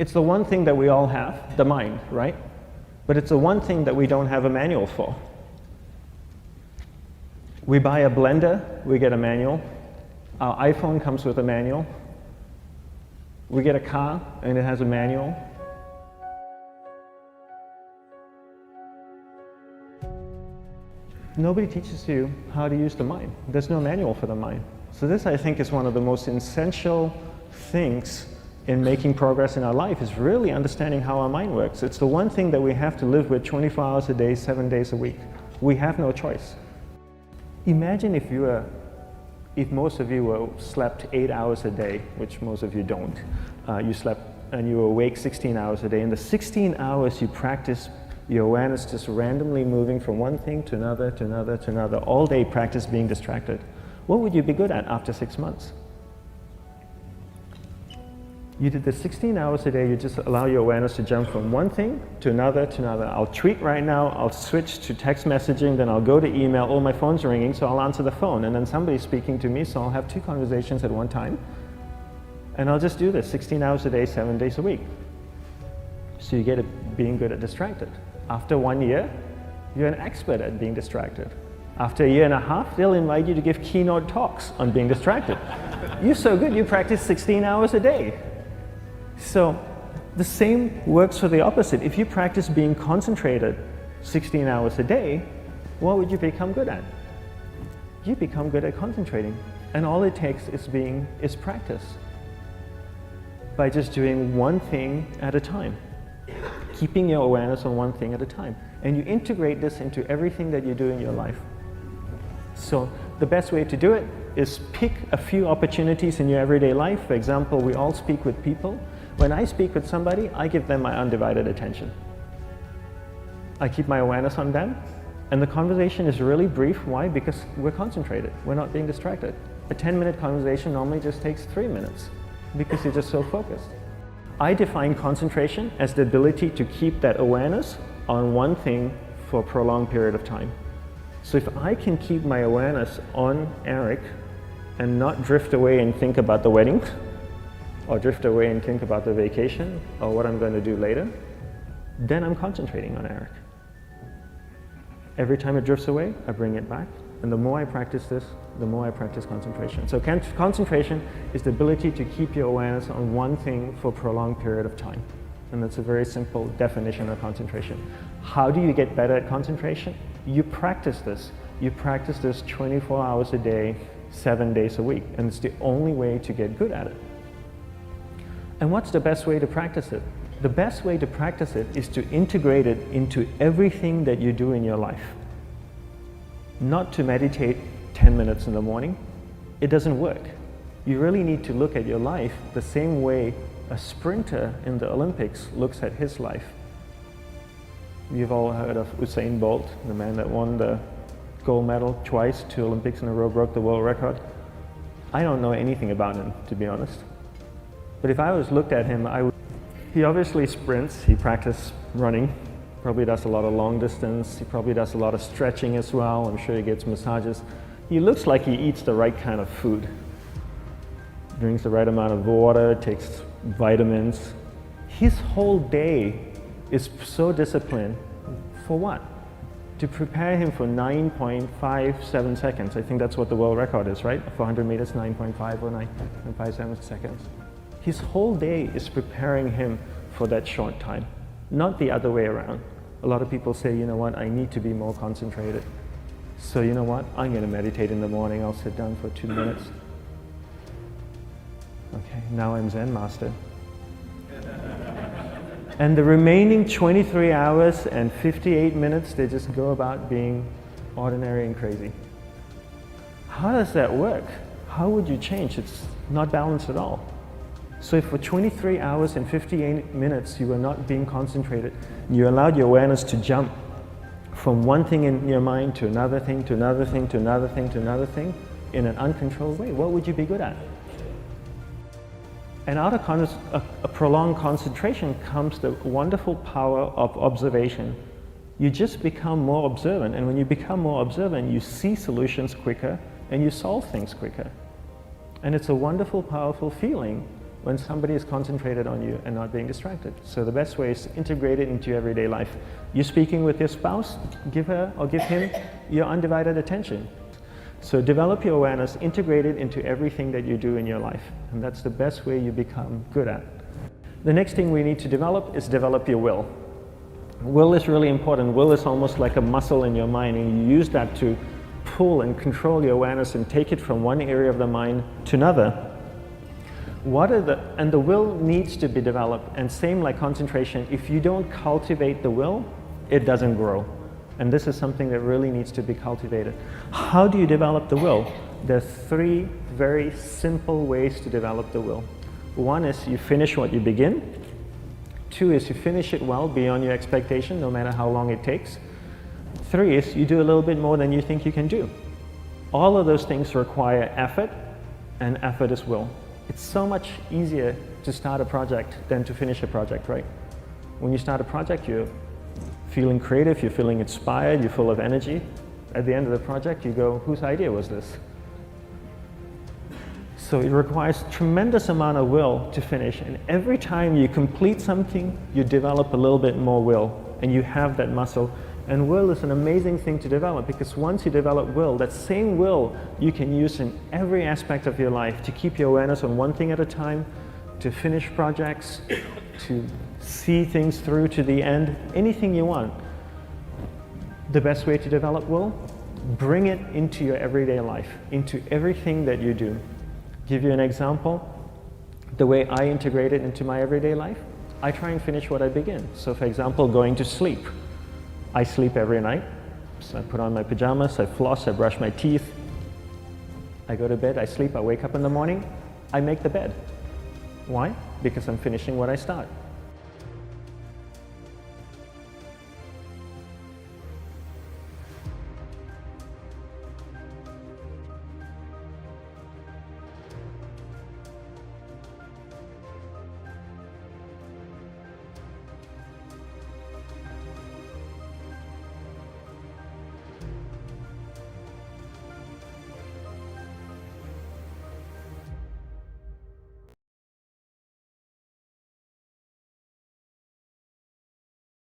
It's the one thing that we all have, the mind, right? But it's the one thing that we don't have a manual for. We buy a blender, we get a manual. Our iPhone comes with a manual. We get a car and it has a manual. Nobody teaches you how to use the mind. There's no manual for the mind. So this, I think, is one of the most essential things in making progress in our life, is really understanding how our mind works. It's the one thing that we have to live with 24 hours a day, 7 days a week. We have no choice. Imagine if most of you slept 8 hours a day, which most of you don't. You slept and you were awake 16 hours a day. In the 16 hours you practice your awareness just randomly moving from one thing to another, to another, to another, all day practice being distracted. What would you be good at after 6 months? You did the 16 hours a day, you just allow your awareness to jump from one thing to another, to another. I'll tweet right now, I'll switch to text messaging, then I'll go to email, oh, my phone's ringing, so I'll answer the phone, and then somebody's speaking to me, so I'll have 2 conversations at one time. And I'll just do this 16 hours a day, 7 days a week. So you get it being good at distracted. After 1 year, you're an expert at being distracted. After 1.5 years, they'll invite you to give keynote talks on being distracted. You're so good, you practice 16 hours a day. So the same works for the opposite. If you practice being concentrated 16 hours a day, what would you become good at? You become good at concentrating. And all it takes is practice. By just doing one thing at a time. Keeping your awareness on one thing at a time. And you integrate this into everything that you do in your life. So the best way to do it is pick a few opportunities in your everyday life. For example, we all speak with people. When I speak with somebody, I give them my undivided attention. I keep my awareness on them, and the conversation is really brief. Why? Because we're concentrated. We're not being distracted. A 10-minute conversation normally just takes 3 minutes because you're just so focused. I define concentration as the ability to keep that awareness on one thing for a prolonged period of time. So if I can keep my awareness on Eric and not drift away and think about the wedding, or drift away and think about the vacation, or what I'm going to do later, then I'm concentrating on Eric. Every time it drifts away, I bring it back. And the more I practice this, the more I practice concentration. So concentration is the ability to keep your awareness on one thing for a prolonged period of time. And that's a very simple definition of concentration. How do you get better at concentration? You practice this. You practice this 24 hours a day, 7 days a week. And it's the only way to get good at it. And what's the best way to practice it? The best way to practice it is to integrate it into everything that you do in your life. Not to meditate 10 minutes in the morning. It doesn't work. You really need to look at your life the same way a sprinter in the Olympics looks at his life. You've all heard of Usain Bolt, the man that won the gold medal twice, 2 Olympics in a row, broke the world record. I don't know anything about him, to be honest. But if I was looked at him, he obviously sprints, he practices running, probably does a lot of long distance, he probably does a lot of stretching as well, I'm sure he gets massages. He looks like he eats the right kind of food. Drinks the right amount of water, takes vitamins. His whole day is so disciplined. For what? To prepare him for 9.57 seconds. I think that's what the world record is, right? 400 meters, 9.5 or 9.57 seconds. His whole day is preparing him for that short time, not the other way around. A lot of people say, you know what, I need to be more concentrated. So you know what, I'm going to meditate in the morning, I'll sit down for 2 minutes. Okay, now I'm Zen master. And the remaining 23 hours and 58 minutes, they just go about being ordinary and crazy. How does that work? How would you change? It's not balanced at all. So if for 23 hours and 58 minutes you were not being concentrated, you allowed your awareness to jump from one thing in your mind to another thing, to another thing, to another thing, to another thing, in an uncontrolled way, what would you be good at? And out of a prolonged concentration comes the wonderful power of observation. You just become more observant, and when you become more observant, you see solutions quicker and you solve things quicker. And it's a wonderful, powerful feeling when somebody is concentrated on you and not being distracted. So the best way is to integrate it into your everyday life. You're speaking with your spouse, give her or give him your undivided attention. So develop your awareness, integrate it into everything that you do in your life. And that's the best way you become good at. The next thing we need to develop is develop your will. Will is really important. Will is almost like a muscle in your mind, and you use that to pull and control your awareness and take it from one area of the mind to another. And the will needs to be developed, and same like concentration, if you don't cultivate the will, it doesn't grow. And this is something that really needs to be cultivated. How do you develop the will? There's 3 very simple ways to develop the will. 1 is you finish what you begin. 2 is you finish it well beyond your expectation, no matter how long it takes. 3 is you do a little bit more than you think you can do. All of those things require effort, and effort is will. It's so much easier to start a project than to finish a project, right? When you start a project, you're feeling creative, you're feeling inspired, you're full of energy. At the end of the project, you go, whose idea was this? So it requires tremendous amount of will to finish, and every time you complete something, you develop a little bit more will, and you have that muscle. And will is an amazing thing to develop, because once you develop will, that same will you can use in every aspect of your life to keep your awareness on one thing at a time, to finish projects, to see things through to the end, anything you want. The best way to develop will? Bring it into your everyday life, into everything that you do. Give you an example, the way I integrate it into my everyday life, I try and finish what I begin. So for example, going to sleep. I sleep every night, so I put on my pajamas, I floss, I brush my teeth, I go to bed, I sleep, I wake up in the morning, I make the bed. Why? Because I'm finishing what I start.